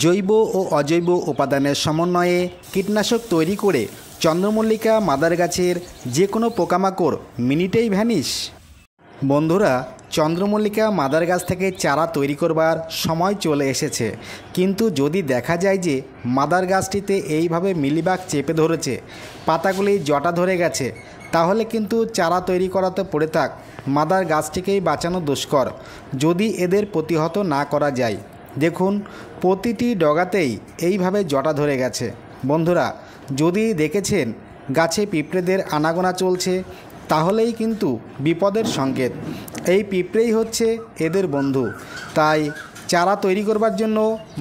জৈব ও অজৈব উপাদানের সমন্বয়ে কীটনাশক তৈরি করে চন্দ্রমল্লিকা মাদার গাছের যে কোনো পোকামাকড় মিনিটেই ভ্যানিশ। বন্ধুরা, চন্দ্রমল্লিকা মাদার গাছ থেকে চারা তৈরি করবার সময় চলে এসেছে, কিন্তু যদি দেখা যায় যে মাদার গাছটিতে এইভাবে মিলিবাগ চেপে ধরেছে, পাতাগুলি জটা ধরে গেছে, তাহলে কিন্তু চারা তৈরি করাতে পড়ে থাক মাদার গাছটিকেই বাঁচানো দুষ্কর যদি এদের প্রতিহত না করা যায়। দেখুন, প্রতিটি ডগাতেই এইভাবে জটা ধরে গেছে। বন্ধুরা, যদি দেখেছেন গাছে পিঁপড়েদের আনাগোনা চলছে, তাহলেই কিন্তু বিপদের সংকেত। এই পিঁপড়েই হচ্ছে এদের বন্ধু। তাই চারা তৈরি করবার জন্য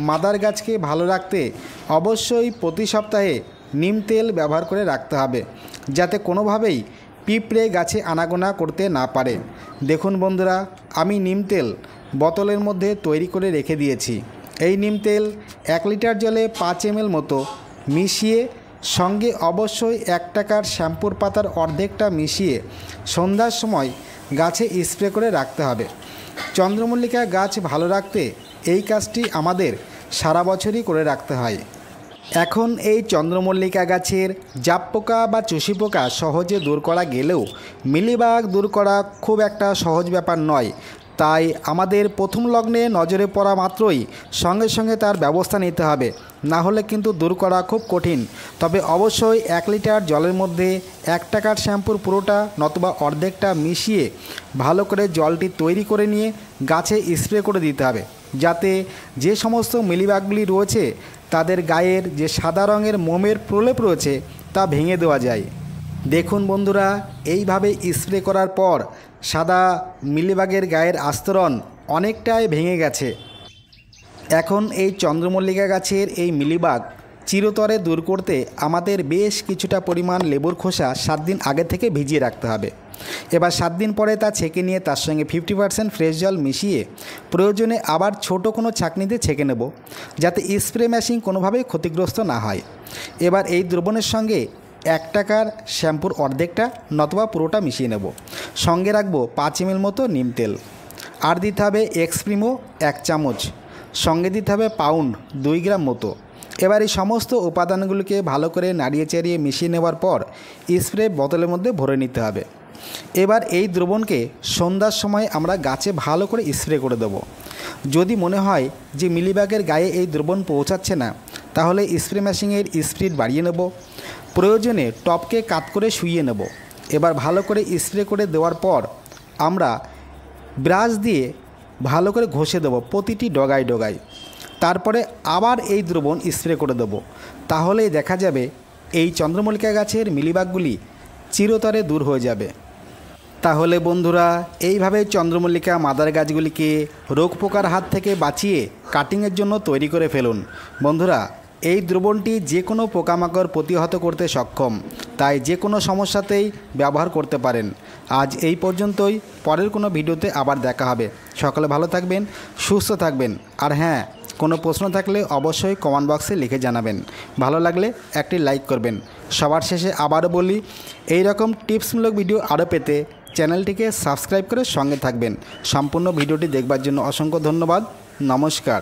মাদার গাছকে ভালো রাখতে অবশ্যই প্রতি সপ্তাহে নিম তেল ব্যবহার করে রাখতে হবে, যাতে কোনোভাবেই পিঁপড়ে গাছে আনাগোনা করতে না পারে। দেখুন বন্ধুরা, আমি নিম তেল বোতলের মধ্যে তৈরি করে রেখে দিয়েছি। এই নিম তেল 1 লিটার জলে 5 ml মতো মিশিয়ে, সঙ্গে অবশ্যই 1 টাকার শ্যাম্পুর পাতার অর্ধেকটা মিশিয়ে সন্ধ্যার সময় গাছে স্প্রে করে রাখতে হবে। চন্দ্রমল্লিকা গাছ ভালো রাখতে এই কাজটি আমাদের সারা বছরই করে রাখতে হয়। এখন এই চন্দ্রমল্লিকা গাছের জাপ পোকা বা চুষি পোকা সহজে দূর করা গেলেও মিলিবাগ দূর করা খুব একটা সহজ ব্যাপার নয়। তাই আমাদের প্রথম লগ্নে নজরে পড়া মাত্রই সঙ্গে সঙ্গে তার ব্যবস্থা নিতে হবে, না হলে কিন্তু দূর করা খুব কঠিন। তবে অবশ্যই 1 লিটার জলের মধ্যে 1 টাকার শ্যাম্পুর পুরোটা নতুবা অর্ধেকটা মিশিয়ে ভালো করে জলটি তৈরি করে নিয়ে গাছে স্প্রে করে দিতে হবে, যাতে যে সমস্ত মিলিবাগগুলি রয়েছে তাদের গায়ের যে সাদা রঙের মোমের প্রলেপ রয়েছে তা ভেঙে দেওয়া যায়। দেখুন বন্ধুরা, এইভাবে স্প্রে করার পর সাদা মিলিবাগের গায়ের আস্তরণ অনেকটাই ভেঙে গেছে। এখন এই চন্দ্রমল্লিকা গাছের এই মিলিবাগ চিরতরে দূর করতে আমাদের বেশ কিছুটা পরিমাণ লেবুর খোসা 7 দিন আগে থেকে ভিজিয়ে রাখতে হবে। এবার 7 দিন পরে তা ছেঁকে নিয়ে তার সঙ্গে 50% ফ্রেশ জল মিশিয়ে প্রয়োজনে আবার ছোট কোনো ছাঁকনিতে ছেঁকে নেব, যাতে স্প্রে মেশিন কোনোভাবেই ক্ষতিগ্রস্ত না হয়। এবার এই দ্রবণের সঙ্গে 1 টাকার শ্যাম্পুর অর্ধেকটা নতুবা পুরোটা মিশিয়ে নেব। সঙ্গে রাখবো 5 ml মতো নিম তেল, আর দিতে হবে এক্সপ্রিমো 1 চামচ, সঙ্গে দিতে হবে পাউন্ড 2 গ্রাম মতো। এবার এই সমস্ত উপাদানগুলিকে ভালো করে নাড়িয়ে চাড়িয়ে মিশিয়ে নেওয়ার পর স্প্রে বোতলের মধ্যে ভরে নিতে হবে। এবার এই দ্রবণকে সন্ধ্যার সময় আমরা গাছে ভালো করে স্প্রে করে দেব। যদি মনে হয় যে মিলিবাগের গায়ে এই দ্রবণ পৌঁছাচ্ছে না, তাহলে স্প্রে মেশিনের স্পিড বাড়িয়ে নেব, প্রয়োজনে টপকে কাত করে শুইয়ে নেব। এবার ভালো করে স্প্রে করে দেওয়ার পর আমরা ব্রাশ দিয়ে ভালো করে ঘষে দেব প্রতিটি ডগায় ডগায়। তারপরে আবার এই দ্রবণ স্প্রে করে দেব। তাহলেই দেখা যাবে এই চন্দ্রমল্লিকা গাছের মিলিবাগগুলি চিরতরে দূর হয়ে যাবে। তাহলে বন্ধুরা, এইভাবে চন্দ্রমল্লিকা মাদার গাছগুলিকে রোগ পোকার হাত থেকে বাঁচিয়ে কাটিংয়ের জন্য তৈরি করে ফেলুন। বন্ধুরা, এই দ্রবণটি যে কোনো পোকামাকড় প্রতিহত করতে সক্ষম, তাই যে কোনো সমস্যাতেই ব্যবহার করতে পারেন। আজ এই পর্যন্তই, পরের কোনো ভিডিওতে আবার দেখা হবে। সকলে ভালো থাকবেন, সুস্থ থাকবেন। আর হ্যাঁ, কোনো প্রশ্ন থাকলে অবশ্যই কমেন্ট বক্সে লিখে জানাবেন। ভালো লাগলে একটি লাইক করবেন। সবার শেষে আবারও বলি, এই রকম টিপসমূলক ভিডিও আরও পেতে চ্যানেলটিকে সাবস্ক্রাইব করে সঙ্গে থাকবেন। সম্পূর্ণ ভিডিওটি দেখবার জন্য অসংখ্য ধন্যবাদ। নমস্কার।